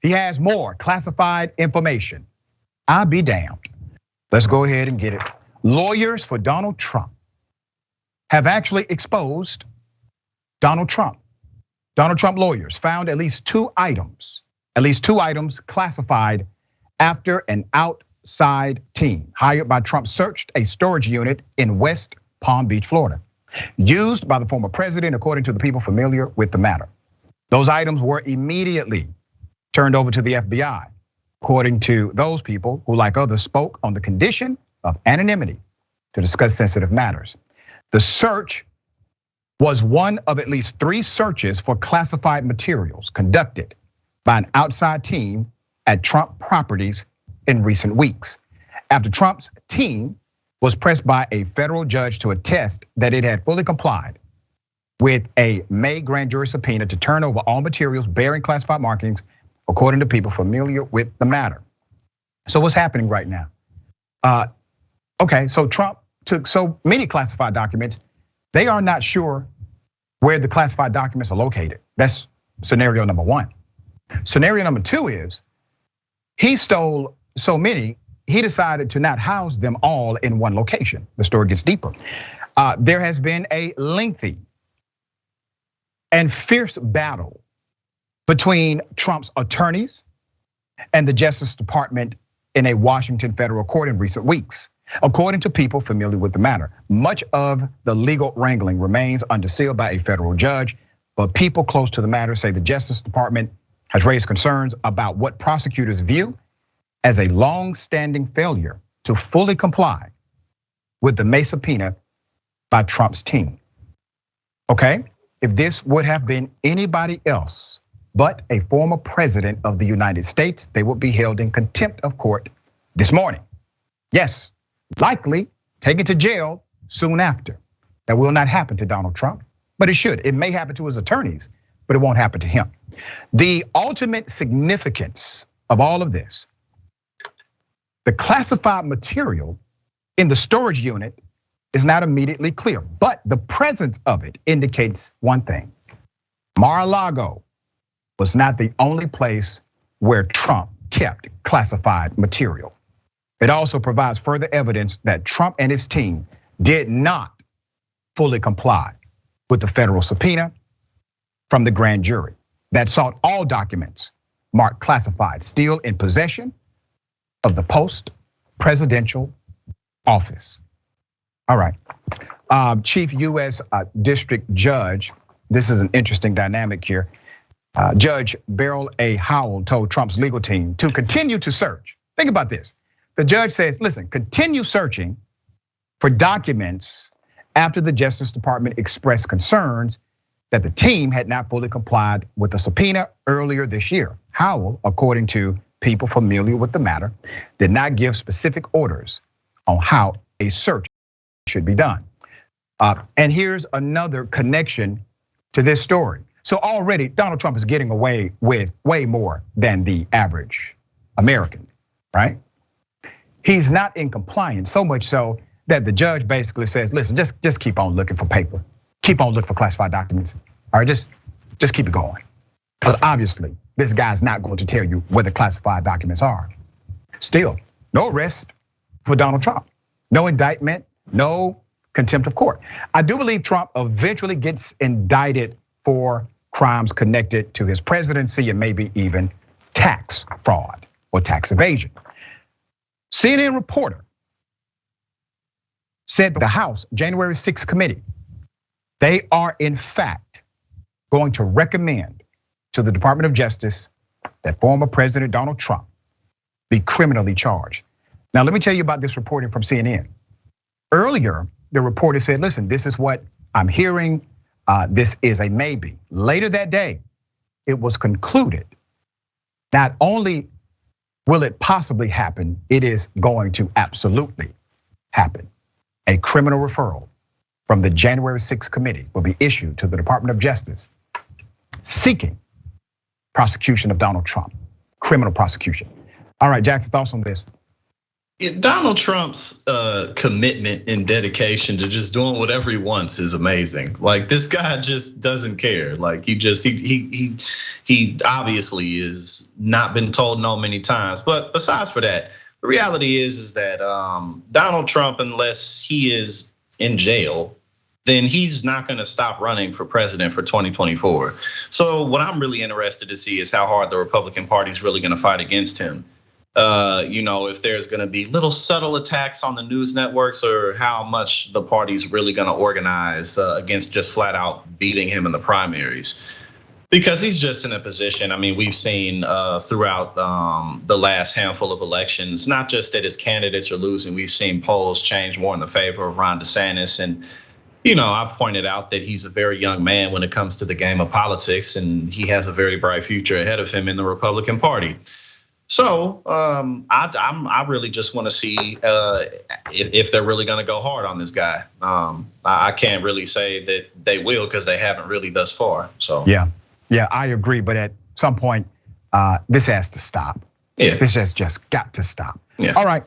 He has more classified information. I'll be damned. Let's go ahead and get it. Lawyers for Donald Trump have actually exposed Donald Trump. Donald Trump lawyers found at least two items classified after an outside team hired by Trump searched a storage unit in West Palm Beach, Florida, used by the former president, according to the people familiar with the matter. Those items were immediately turned over to the FBI, according to those people who, like others, spoke on the condition of anonymity to discuss sensitive matters. The search was one of at least 3 searches for classified materials conducted by an outside team at Trump properties in recent weeks. After Trump's team was pressed by a federal judge to attest that it had fully complied with a May grand jury subpoena to turn over all materials bearing classified markings, according to people familiar with the matter. So what's happening right now? Okay, so Trump took so many classified documents, they are not sure where the classified documents are located. That's scenario number 1. Scenario number 2 is he stole so many, he decided to not house them all in one location. The story gets deeper. There has been a lengthy and fierce battle between Trump's attorneys and the Justice Department in a Washington federal court in recent weeks. According to people familiar with the matter, much of the legal wrangling remains under seal by a federal judge, but people close to the matter say the Justice Department has raised concerns about what prosecutors view as a long-standing failure to fully comply with the May subpoena by Trump's team. Okay, if this would have been anybody else but a former president of the United States, they would be held in contempt of court this morning. Yes, likely taken to jail soon after. That will not happen to Donald Trump, but it should. It may happen to his attorneys, but it won't happen to him. The ultimate significance of all of this, the classified material in the storage unit is not immediately clear, but the presence of it indicates one thing. Mar-a-Lago was not the only place where Trump kept classified material. It also provides further evidence that Trump and his team did not fully comply with the federal subpoena from the grand jury that sought all documents marked classified still in possession of the post-presidential office. All right, Chief US District Judge, this is an interesting dynamic here. Judge Beryl A. Howell told Trump's legal team to continue to search. Think about this. The judge says, listen, continue searching for documents after the Justice Department expressed concerns that the team had not fully complied with the subpoena earlier this year. Howell, according to people familiar with the matter, did not give specific orders on how a search should be done. And here's another connection to this story. So already Donald Trump is getting away with way more than the average American, right? He's not in compliance, so much so that the judge basically says, listen, just keep on looking for paper. Keep on looking for classified documents. All right, just keep it going. Because obviously, this guy's not going to tell you where the classified documents are. Still, no arrest for Donald Trump. No indictment, no contempt of court. I do believe Trump eventually gets indicted for crimes connected to his presidency and maybe even tax fraud or tax evasion. CNN reporter said the House January 6th committee, they are in fact going to recommend to the Department of Justice that former President Donald Trump be criminally charged. Now, let me tell you about this reporting from CNN. Earlier, the reporter said, listen, this is what I'm hearing. This is a maybe. Later that day, it was concluded not only will it possibly happen, it is going to absolutely happen. A criminal referral from the January 6th committee will be issued to the Department of Justice seeking prosecution of Donald Trump, criminal prosecution. All right, Jackson, thoughts on this? Donald Trump's commitment and dedication to just doing whatever he wants is amazing. Like this guy just doesn't care. Like he obviously is not been told no many times. But besides for that, the reality is that Donald Trump, unless he is in jail, then he's not going to stop running for president for 2024. So what I'm really interested to see is how hard the Republican Party is really going to fight against him. If there's going to be little subtle attacks on the news networks, or how much the party's really going to organize against just flat out beating him in the primaries. Because he's just in a position, I mean, we've seen throughout the last handful of elections, not just that his candidates are losing, we've seen polls change more in the favor of Ron DeSantis. And, I've pointed out that he's a very young man when it comes to the game of politics, and he has a very bright future ahead of him in the Republican Party. So I really just want to see if they're really going to go hard on this guy. I can't really say that they will, because they haven't really thus far. So yeah, I agree. But at some point, this has to stop. Yeah, this has just got to stop. Yeah. All right.